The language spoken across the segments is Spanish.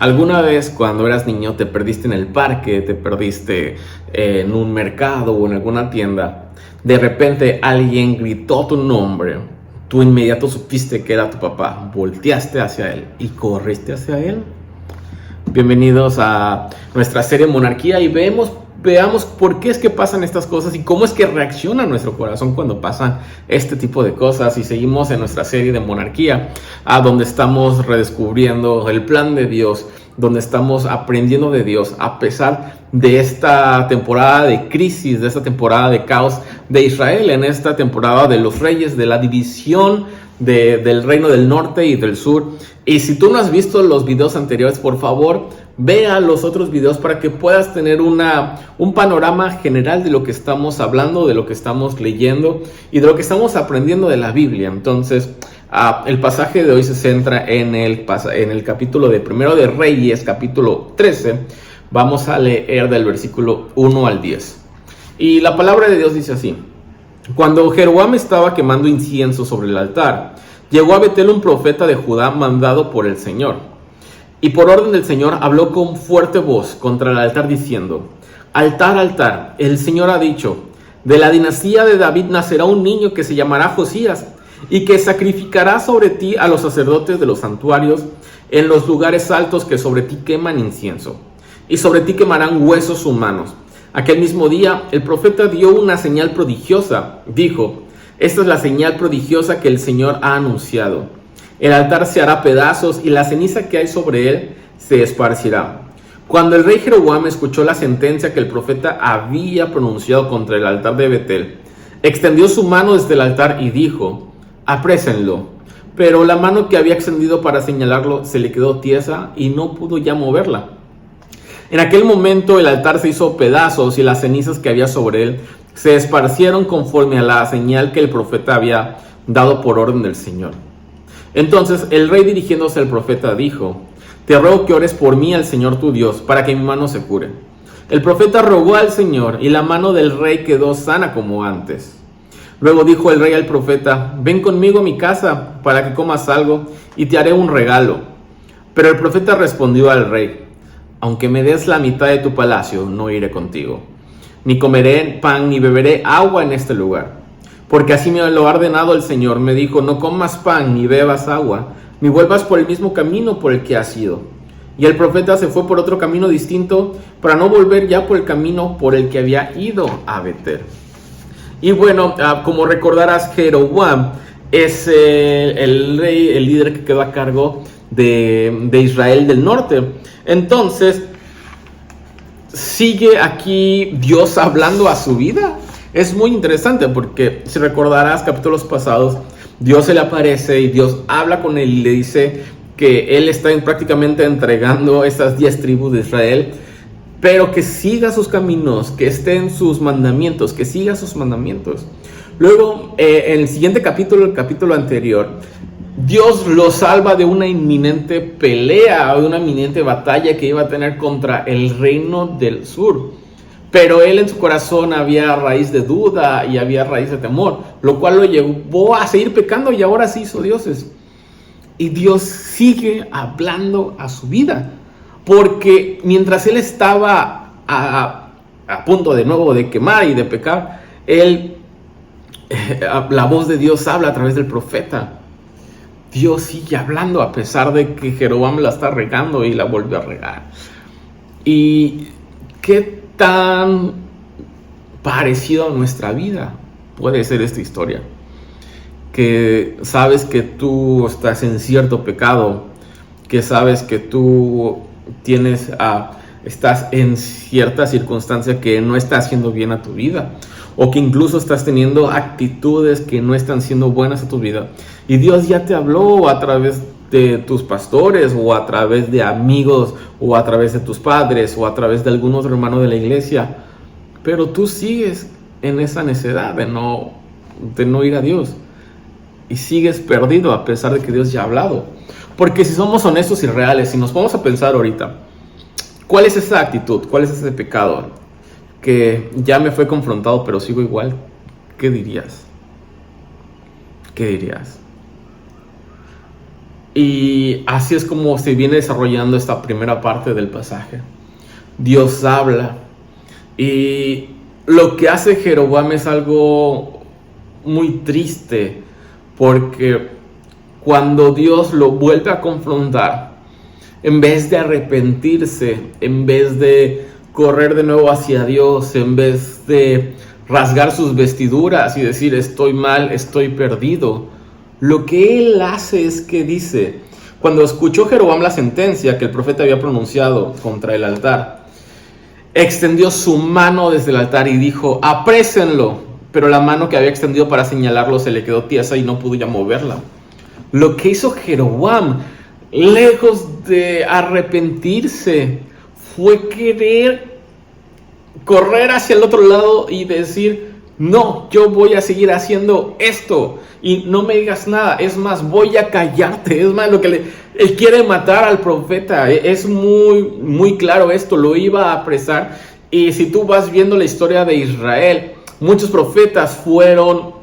¿Alguna vez cuando eras niño te perdiste en el parque, te perdiste en un mercado o en alguna tienda? De repente alguien gritó tu nombre, tú inmediato supiste que era tu papá, volteaste hacia él y corriste hacia él. Bienvenidos a nuestra serie Monarquía y veamos por qué es que pasan estas cosas y cómo es que reacciona nuestro corazón cuando pasan este tipo de cosas. Y seguimos en nuestra serie de Monarquía, donde estamos redescubriendo el plan de Dios, donde estamos aprendiendo de Dios a pesar de esta temporada de crisis, de esta temporada de caos de Israel, en esta temporada de los reyes, de la división del reino del norte y del sur. Y si tú no has visto los videos anteriores, por favor, vea los otros videos para que puedas tener un panorama general de lo que estamos hablando, de lo que estamos leyendo y de lo que estamos aprendiendo de la Biblia. Entonces, el pasaje de hoy se centra en el capítulo de Primero de Reyes, capítulo 13. Vamos a leer del versículo 1 al 10. Y la palabra de Dios dice así: Cuando Jeroboam estaba quemando incienso sobre el altar, llegó a Betel un profeta de Judá mandado por el Señor. Y por orden del Señor habló con fuerte voz contra el altar diciendo: Altar, altar, el Señor ha dicho, de la dinastía de David nacerá un niño que se llamará Josías, y que sacrificará sobre ti a los sacerdotes de los santuarios en los lugares altos que sobre ti queman incienso, y sobre ti quemarán huesos humanos. Aquel mismo día el profeta dio una señal prodigiosa. Dijo: Esta es la señal prodigiosa que el Señor ha anunciado. El altar se hará pedazos y la ceniza que hay sobre él se esparcirá. Cuando el rey Jeroboam escuchó la sentencia que el profeta había pronunciado contra el altar de Betel, extendió su mano desde el altar y dijo: Aprésenlo. Pero la mano que había extendido para señalarlo se le quedó tiesa y no pudo ya moverla. En aquel momento el altar se hizo pedazos y las cenizas que había sobre él se esparcieron conforme a la señal que el profeta había dado por orden del Señor. Entonces el rey, dirigiéndose al profeta, dijo: Te ruego que ores por mí al Señor tu Dios, para que mi mano se cure. El profeta rogó al Señor y la mano del rey quedó sana como antes. Luego dijo el rey al profeta: Ven conmigo a mi casa para que comas algo y te haré un regalo. Pero el profeta respondió al rey: Aunque me des la mitad de tu palacio, no iré contigo. Ni comeré pan ni beberé agua en este lugar. Porque así me lo ha ordenado el Señor. Me dijo: No comas pan ni bebas agua, ni vuelvas por el mismo camino por el que has ido. Y el profeta se fue por otro camino distinto para no volver ya por el camino por el que había ido a Betel. Y bueno, como recordarás, Jeroboam es el rey, el líder que quedó a cargo de Israel del norte. Entonces, sigue aquí Dios hablando a su vida. Es muy interesante porque, si recordarás capítulos pasados, Dios se le aparece y Dios habla con él y le dice que él está prácticamente entregando estas 10 tribus de Israel, pero que siga sus caminos, que esté en sus mandamientos, que siga sus mandamientos. Luego, en el siguiente capítulo, el capítulo anterior, Dios lo salva de una inminente pelea, de una inminente batalla que iba a tener contra el reino del sur. Pero él en su corazón había raíz de duda y había raíz de temor, lo cual lo llevó a seguir pecando y ahora se hizo dioses. Y Dios sigue hablando a su vida, porque mientras él estaba a punto de nuevo de quemar y de pecar, la voz de Dios habla a través del profeta. Dios sigue hablando a pesar de que Jeroboam la está regando y la vuelve a regar. ¿Y qué tan parecido a nuestra vida puede ser esta historia? Que sabes que tú estás en cierto pecado, que sabes que tú estás en cierta circunstancia que no está haciendo bien a tu vida, o que incluso estás teniendo actitudes que no están siendo buenas a tu vida, y Dios ya te habló a través de tus pastores, o a través de amigos, o a través de tus padres, o a través de algunos hermanos de la iglesia, pero tú sigues en esa necedad de no ir a Dios, y sigues perdido a pesar de que Dios ya ha hablado. Porque si somos honestos y reales, si nos vamos a pensar ahorita, ¿cuál es esa actitud? ¿Cuál es ese pecado que ya me fue confrontado pero sigo igual? ¿Qué dirías? ¿Qué dirías? Y así es como se viene desarrollando esta primera parte del pasaje. Dios habla y lo que hace Jeroboam es algo muy triste, porque cuando Dios lo vuelve a confrontar, en vez de arrepentirse, en vez de correr de nuevo hacia Dios, en vez de rasgar sus vestiduras y decir estoy mal, estoy perdido, lo que él hace es que dice: cuando escuchó Jeroboam la sentencia que el profeta había pronunciado contra el altar, extendió su mano desde el altar y dijo: aprésenlo. Pero la mano que había extendido para señalarlo se le quedó tiesa y no pudo ya moverla. Lo que hizo Jeroboam, lejos de arrepentirse, fue querer correr hacia el otro lado y decir: no, yo voy a seguir haciendo esto y no me digas nada, es más, voy a callarte. Es más, él quiere matar al profeta, es muy claro esto, lo iba a apresar. Y si tú vas viendo la historia de Israel, muchos profetas fueron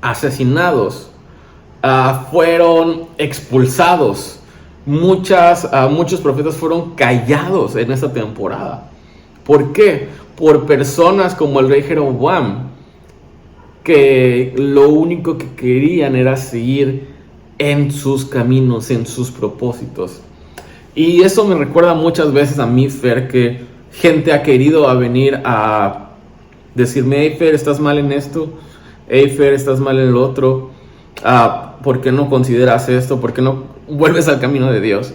asesinados, fueron expulsados, muchos profetas fueron callados en esta temporada. ¿Por qué? Por personas como el rey Jeroboam, que lo único que querían era seguir en sus caminos, en sus propósitos. Y eso me recuerda muchas veces a mí, Fer, que gente ha querido venir a decirme: hey, Fer, estás mal en esto, hey, Fer, estás mal en lo otro, ¿por qué no consideras esto? ¿Por qué no vuelves al camino de Dios?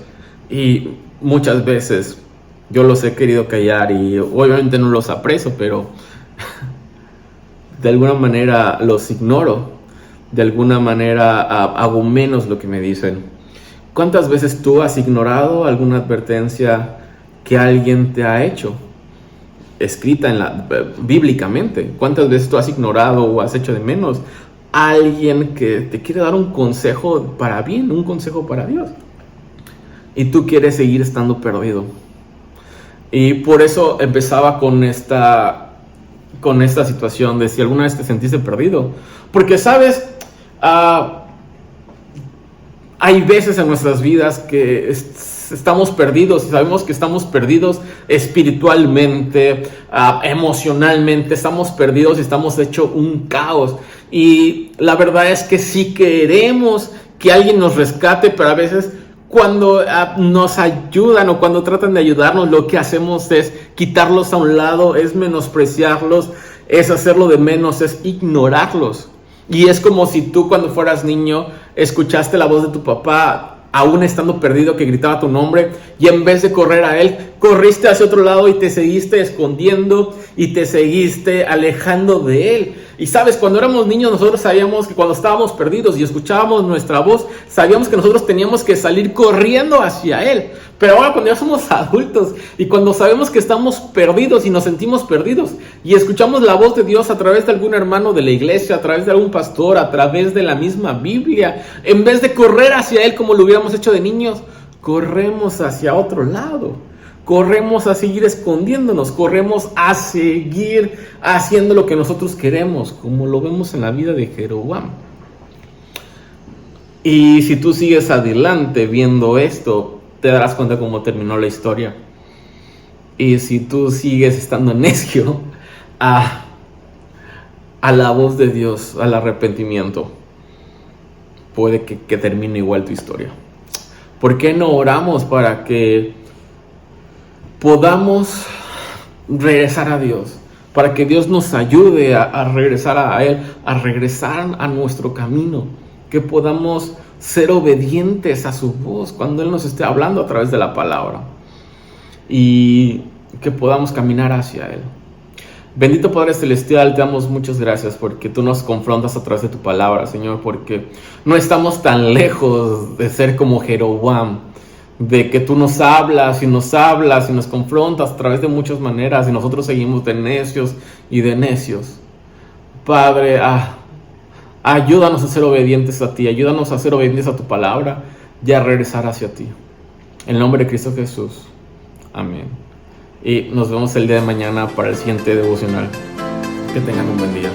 Y muchas veces yo los he querido callar y obviamente no los aprecio, pero de alguna manera los ignoro, de alguna manera hago menos lo que me dicen. ¿Cuántas veces tú has ignorado alguna advertencia que alguien te ha hecho, escrita bíblicamente? ¿Cuántas veces tú has ignorado o has hecho de menos a alguien que te quiere dar un consejo para bien, un consejo para Dios? Y tú quieres seguir estando perdido. Y por eso empezaba con esta situación de si alguna vez te sentiste perdido. Porque, ¿sabes? Hay veces en nuestras vidas que estamos perdidos y sabemos que estamos perdidos espiritualmente, emocionalmente, estamos perdidos y estamos hecho un caos. Y la verdad es que sí queremos que alguien nos rescate, pero a veces cuando nos ayudan o cuando tratan de ayudarnos, lo que hacemos es quitarlos a un lado, es menospreciarlos, es hacerlo de menos, es ignorarlos. Y es como si tú, cuando fueras niño, escuchaste la voz de tu papá, aún estando perdido, que gritaba tu nombre, y en vez de correr a él, corriste hacia otro lado y te seguiste escondiendo y te seguiste alejando de él. Y sabes, cuando éramos niños nosotros sabíamos que cuando estábamos perdidos y escuchábamos nuestra voz, sabíamos que nosotros teníamos que salir corriendo hacia él. Pero ahora, cuando ya somos adultos y cuando sabemos que estamos perdidos y nos sentimos perdidos y escuchamos la voz de Dios a través de algún hermano de la iglesia, a través de algún pastor, a través de la misma Biblia, en vez de correr hacia él como lo hubiéramos hecho de niños, corremos hacia otro lado. Corremos a seguir escondiéndonos, corremos a seguir haciendo lo que nosotros queremos, como lo vemos en la vida de Jeroboam. Y si tú sigues adelante viendo esto, te darás cuenta cómo terminó la historia. Y si tú sigues estando necio a la voz de Dios, al arrepentimiento, puede que termine igual tu historia. ¿Por qué no oramos para que podamos regresar a Dios? Para que Dios nos ayude a regresar a Él, a regresar a nuestro camino, que podamos ser obedientes a su voz cuando Él nos esté hablando a través de la palabra, y que podamos caminar hacia Él. Bendito Padre Celestial, te damos muchas gracias porque tú nos confrontas a través de tu palabra, Señor, porque no estamos tan lejos de ser como Jeroboam, de que tú nos hablas y nos confrontas a través de muchas maneras y nosotros seguimos de necios y de necios. Padre, ayúdanos a ser obedientes a ti, ayúdanos a ser obedientes a tu palabra y a regresar hacia ti. En el nombre de Cristo Jesús. Amén. Y nos vemos el día de mañana para el siguiente devocional. Que tengan un buen día.